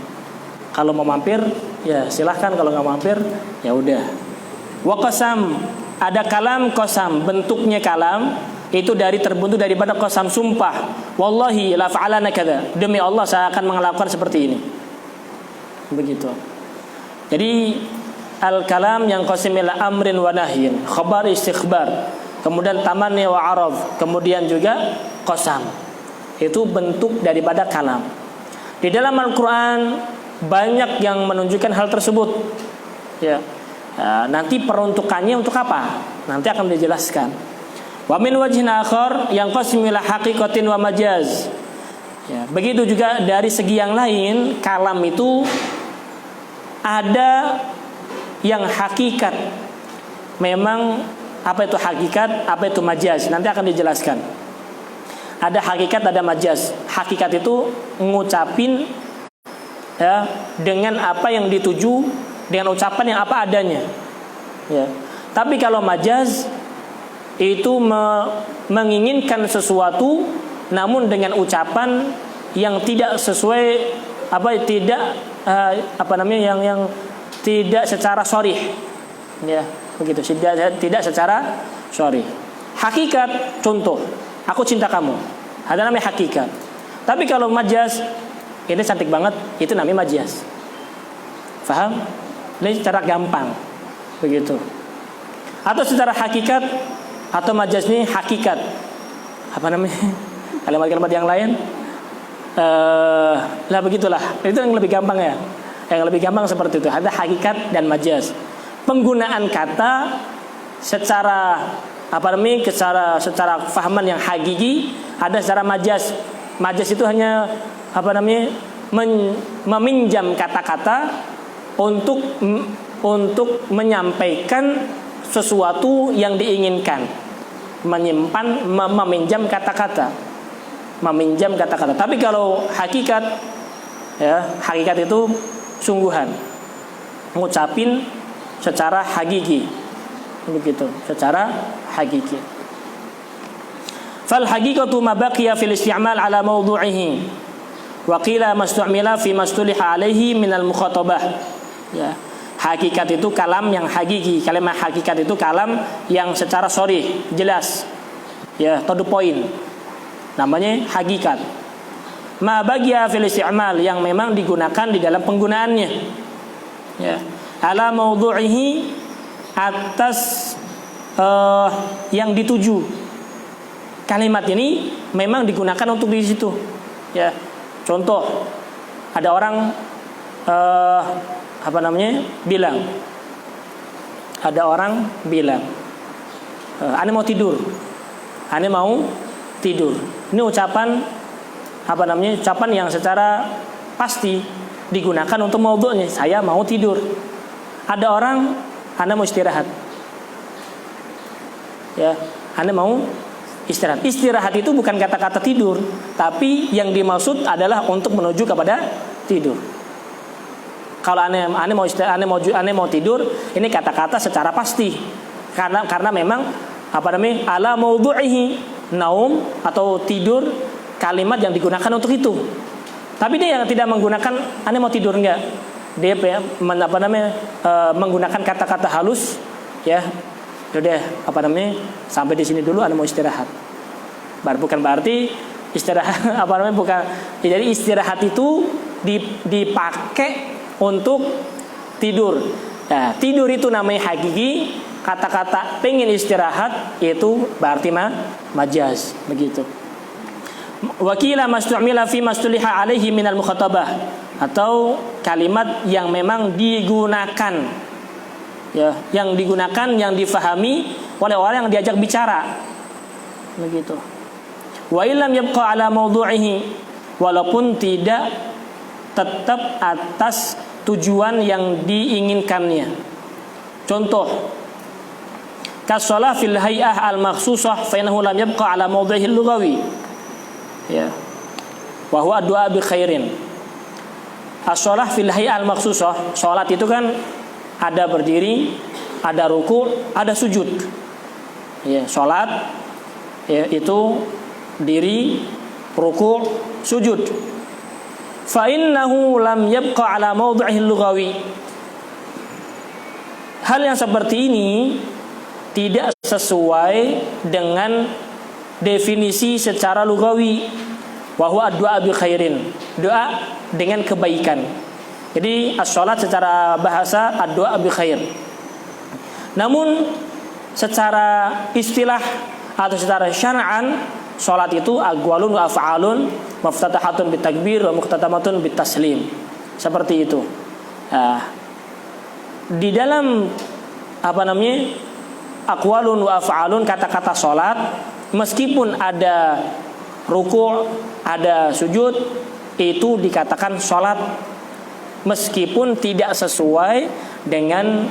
Kalau mau mampir ya silahkan, kalau nggak mampir ya udah. Wa qasam, ada kalam qasam, bentuknya kalam itu terbentuk daripada qasam, sumpah. Wallahi la fa'alana kadza, demi Allah saya akan melakukan seperti ini. Begitu. Jadi al-kalam yang qasim ila amrin wa nahyin, khabar istikhbar, kemudian tamanni wa araf, kemudian juga qasam. Itu bentuk daripada kalam. Di dalam Al-Qur'an banyak yang menunjukkan hal tersebut. Ya. Nanti peruntukannya untuk apa? Nanti akan dijelaskan. Wa min wajhin akhar yang qasim ila haqiqatin wa majaz. Ya, begitu juga dari segi yang lain, kalam itu ada yang hakikat. Memang apa itu hakikat, apa itu majaz, nanti akan dijelaskan. Ada hakikat, ada majaz. Hakikat itu ngucapin ya dengan apa yang dituju, dengan ucapan yang apa adanya. Ya. Tapi kalau majaz itu menginginkan sesuatu namun dengan ucapan yang tidak sesuai yang tidak secara sharih. Ya, begitu. Tidak secara sharih. Hakikat, contoh, aku cinta kamu. Ada namanya hakikat. Tapi kalau majaz, ini cantik banget, itu namanya majaz. Faham? Ini secara gampang. Begitu. Atau secara hakikat atau majaz ini hakikat. Apa namanya? Kalimat-kalimat yang lain. Lah begitulah. Itu yang lebih gampang ya. Yang lebih gampang seperti itu. Ada hakikat dan majaz. Penggunaan kata secara secara fahaman yang hakiki, ada secara majaz. Majaz itu hanya meminjam kata-kata untuk menyampaikan sesuatu yang diinginkan. Meminjam kata-kata. Tapi kalau hakikat, ya, hakikat itu sungguhan, ngucapin secara hakiki, begitu, secara hakiki. Fal haqiqatu ma baqiya fil isti'mal ala mawdu'ihi wa qila mastu'mila fi mastuliha alaihi min al mukhatabah. Ya, hakikat itu kalam yang hakiki. Kalimat hakikat itu kalam yang secara sharih, jelas. Ya, to the point. Namanya hakikat. Ma baqiya fil isti'mal, yang memang digunakan di dalam penggunaannya. Ya, ala mawdu'ihi, atas yang dituju. Kalimat ini memang digunakan untuk di situ. Ya, contoh, ada orang bilang, ane mau tidur. Ini ucapan ucapan yang secara pasti digunakan untuk maudhu'nya, saya mau tidur. Ada orang, ane mau istirahat. Ya, ane mau istirahat. Istirahat itu bukan kata-kata tidur, tapi yang dimaksud adalah untuk menuju kepada tidur. Kalau ane mau tidur, ini kata-kata secara pasti. Karena memang ala maudhu'ihi, naum atau tidur, kalimat yang digunakan untuk itu. Tapi dia yang tidak menggunakan ane mau tidur, enggak. Dia menggunakan kata-kata halus, ya. Udah, sampai di sini dulu, ane mau istirahat. Bukan berarti istirahat bukan. Jadi istirahat itu dipakai untuk tidur. Nah, tidur itu namanya hakiki. Kata-kata pengen istirahat itu berarti majaz, begitu. Wakila mastu'mila fi mastuliha alaihi minal mukhatabah, atau kalimat yang memang digunakan, ya, yang difahami oleh orang yang diajak bicara, begitu. Wa illam yabqa ala mawdu'ihi, walaupun tidak tetap atas tujuan yang diinginkannya. Contoh, kasolah fil hay'ah al-makhsusah fa innahu lam yabqa ala mawdhihi al-lughawi. Ya. Wa huwa du'a bi khairin. As-shalah fil hay'ah al-makhsusah, salat itu kan ada berdiri, ada ruku', ada sujud. Ya, salat ya, itu diri, ruku', sujud. fa innahu lam yabqa ala mawdi'ihi lughawi. Hal yang seperti ini tidak sesuai dengan definisi secara lugawi. Wa huwa ad-du'a bi khairin, doa dengan kebaikan. Jadi as-salat secara bahasa ad-du'a bi khair. Namun secara istilah atau secara syar'an, salat itu aqwalun wa af'alun, muftatahatun bitakbir wa muhtatamatun bitaslim. Seperti itu. Di dalam aqwalun wa af'alun, kata-kata salat, meskipun ada ruku', ada sujud, itu dikatakan salat meskipun tidak sesuai dengan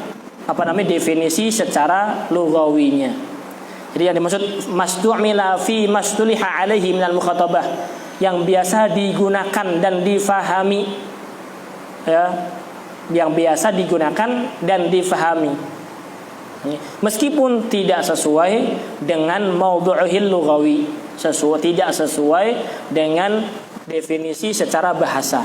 definisi secara lugawinya. Jadi yang dimaksud masdu'mila fi masduliha alaihi minal mukhatabah, yang biasa digunakan dan difahami, ya, yang biasa digunakan dan difahami, meskipun tidak sesuai dengan maudhu'il lughawi, tidak sesuai dengan definisi secara bahasa.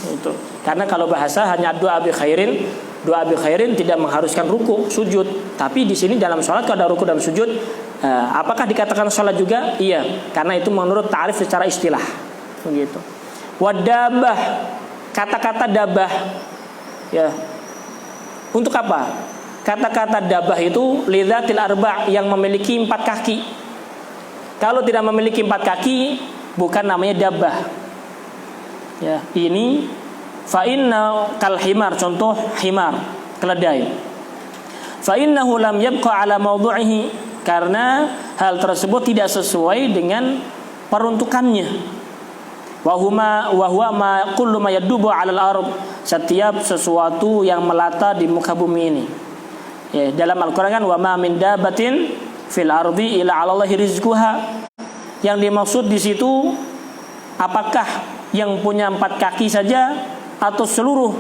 Itu. Karena kalau bahasa hanya doa bi khairin tidak mengharuskan ruku, sujud. Tapi di sini dalam sholat kalau ada ruku dan sujud, apakah dikatakan sholat juga? Iya, karena itu menurut ta'rif secara istilah. Begitu. Wadabah, kata-kata dabah, ya. Untuk apa? Kata-kata dabah itu lidzatil arba', yang memiliki 4 kaki. Kalau tidak memiliki 4 kaki, bukan namanya dabah. Ya, ini fa inna kal himar, contoh himar, keledai. Fa innahu lam yabqa ala mawdu'ihi, karena hal tersebut tidak sesuai dengan peruntukannya. Wa huwa ma kullu ma yadubu 'ala al-ard, setiap sesuatu yang melata di muka bumi ini. Ya, dalam Al-Qur'an kan wa ma min dabatin fil ardi illa 'ala Allahi rizquha. Yang dimaksud di situ apakah yang punya 4 kaki saja atau seluruh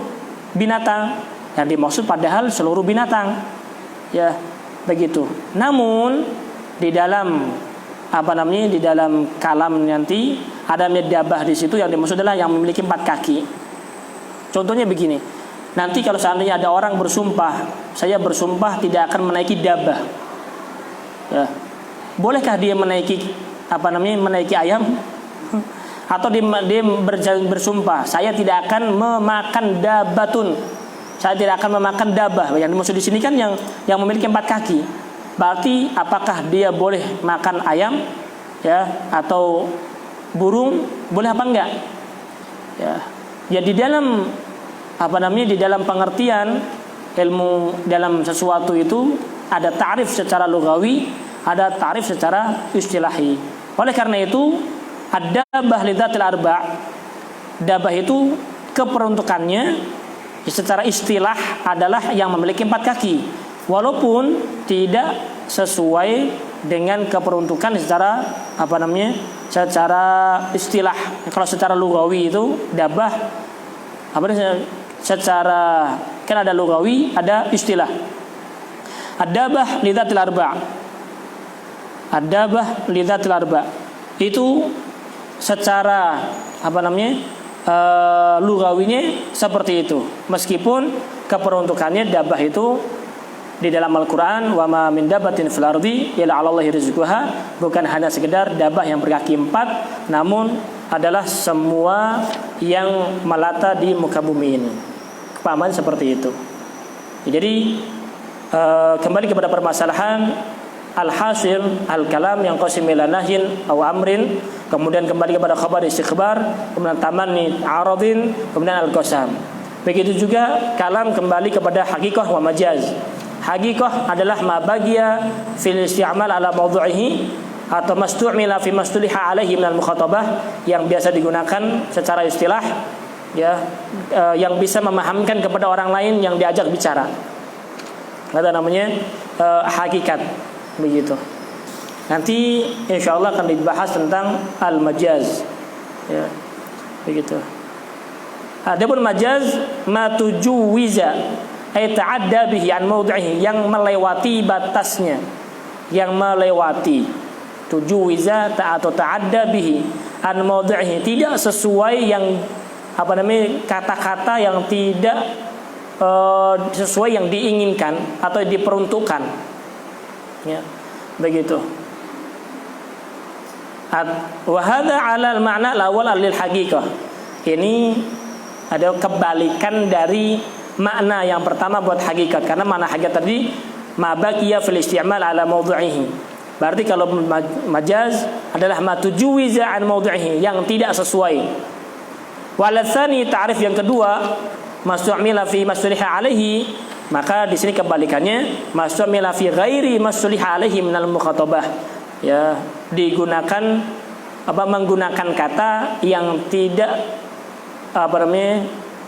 binatang? Yang dimaksud padahal seluruh binatang. Ya, begitu. Namun di dalam di dalam kalam nanti ada dabah di situ, yang dimaksud adalah yang memiliki 4 kaki. Contohnya begini. Nanti kalau seandainya ada orang bersumpah, saya bersumpah tidak akan menaiki dabah. Ya. Bolehkah dia menaiki menaiki ayam? Atau dia bersumpah, saya tidak akan memakan dabatun, saya tidak akan memakan dabah. Yang dimaksud di sini kan yang memiliki 4 kaki. Berarti apakah dia boleh makan ayam, ya, atau burung, boleh apa enggak? Ya, ya di dalam di dalam pengertian ilmu dalam sesuatu itu ada ta'rif secara lugawi, ada ta'rif secara istilahi. Oleh karena itu ad-dabah lidzatil arba', dabah itu keperuntukannya secara istilah adalah yang memiliki 4 kaki, walaupun tidak sesuai dengan keperuntukan secara secara istilah. Kalau secara lugawi itu dabah secara kan ada lugawi, ada istilah. Ad-dabah lidzatil arba', ad-dabah lidzatil arba' itu secara lugawinya seperti itu, meskipun keperuntukannya dabah itu di dalam Al-Quran wa ma min dabatin fil ardi illa 'ala Allahi rizquha, bukan hanya sekedar dabah yang berkaki 4, namun adalah semua yang melata di muka bumi ini. Kepahaman seperti itu. Jadi kembali kepada permasalahan al-hasil al-kalam yang qasim ila nahyin aw amrin, kemudian kembali kepada khabar istikhbar, kemudian tamanni aradin, kemudian al-qasam. Begitu juga kalam kembali kepada hakikah wa majaz. Hakikah adalah ma bagiya fil isti'mal ala mawdu'ihi, atau mastu'mila fi mastuliha alaihi minal mukhatabah, yang biasa digunakan secara istilah, ya, yang bisa memahamkan kepada orang lain yang diajak bicara. Ada namanya hakikat. Begitu. Nanti insyaallah akan dibahas tentang al-majaz. Ya. Begitu. Adapun majaz ma tujuwiza ay ta'adda bihi an mawdi'ihi, yang melewati batasnya, yang melewati. Tujuwiza atau ta'adda bihi an mawdi'ihi, tidak sesuai yang kata-kata yang tidak sesuai yang diinginkan atau diperuntukkan, ya, begitu. Wa hadza 'ala al-ma'na al-awwal lil haqiqah. Ini ada kebalikan dari makna yang pertama buat hakikat, karena makna hakikat tadi ma baqiya fil isti'mal 'ala mawdu'ihi. Berarti kalau majaz adalah ma tujuwiza 'an mawdu'ihi, yang tidak sesuai. Walatsani ta'rif yang kedua, mas'umila fi mas'uliha alaihi, maka di sini kebalikannya mas'umila fi ghairi mas'uliha alaihi minal mukhatabah. Ya, digunakan menggunakan kata yang tidak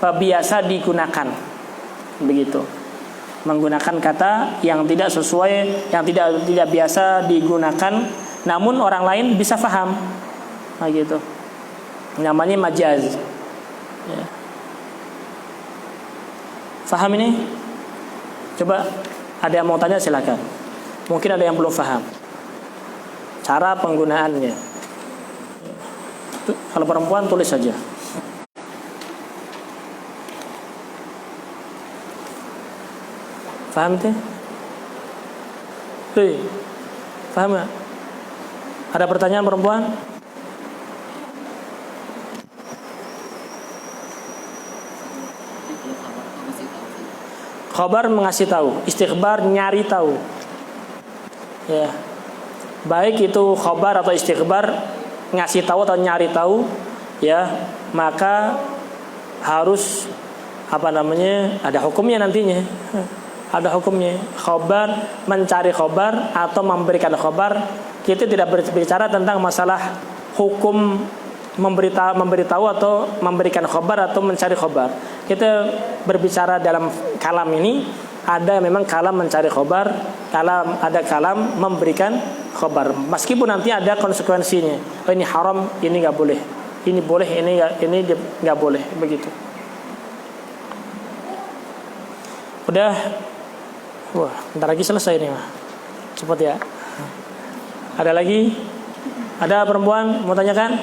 biasa digunakan, begitu. Menggunakan kata yang tidak sesuai, yang tidak biasa digunakan, namun orang lain bisa faham, gitu. Namanya majaz. Ya. Faham ini? Coba ada yang mau tanya silakan. Mungkin ada yang belum faham cara penggunaannya. Kalau perempuan tulis saja. Faham teh? Faham gak? Ada pertanyaan perempuan? Khabar mengasih tahu, istighbar nyari tahu. Ya. Baik itu khabar atau istighbar, ngasih tahu atau nyari tahu, ya, maka harus ada hukumnya nantinya. Ada hukumnya. Khabar, mencari khabar atau memberikan khabar, kita tidak berbicara tentang masalah hukum memberitahu atau memberikan khabar atau mencari khabar. Kita berbicara dalam kalam ini, ada memang kalam mencari khabar, ada kalam memberikan khabar. Meskipun nanti ada konsekuensinya. Oh, ini haram, ini nggak boleh. Ini boleh, ini nggak boleh, begitu. Udah, wah, bentar lagi selesai nih, mah. Cepat ya. Ada lagi? Ada perempuan mau tanyakan?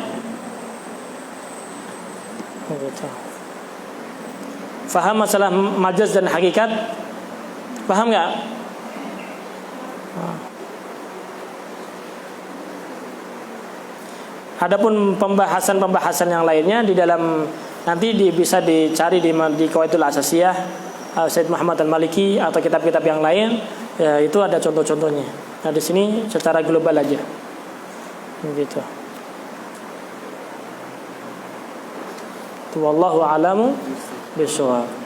Begitu. Faham masalah majaz dan hakikat? Paham nggak? Adapun pembahasan yang lainnya di dalam nanti bisa dicari di Qawaidul Asasiyah Said Muhammad Al-Maliki atau kitab-kitab yang lain, ya, itu ada contoh-contohnya. Nah, di sini secara global aja. Begitu. Wallahu a'lamu bishawab.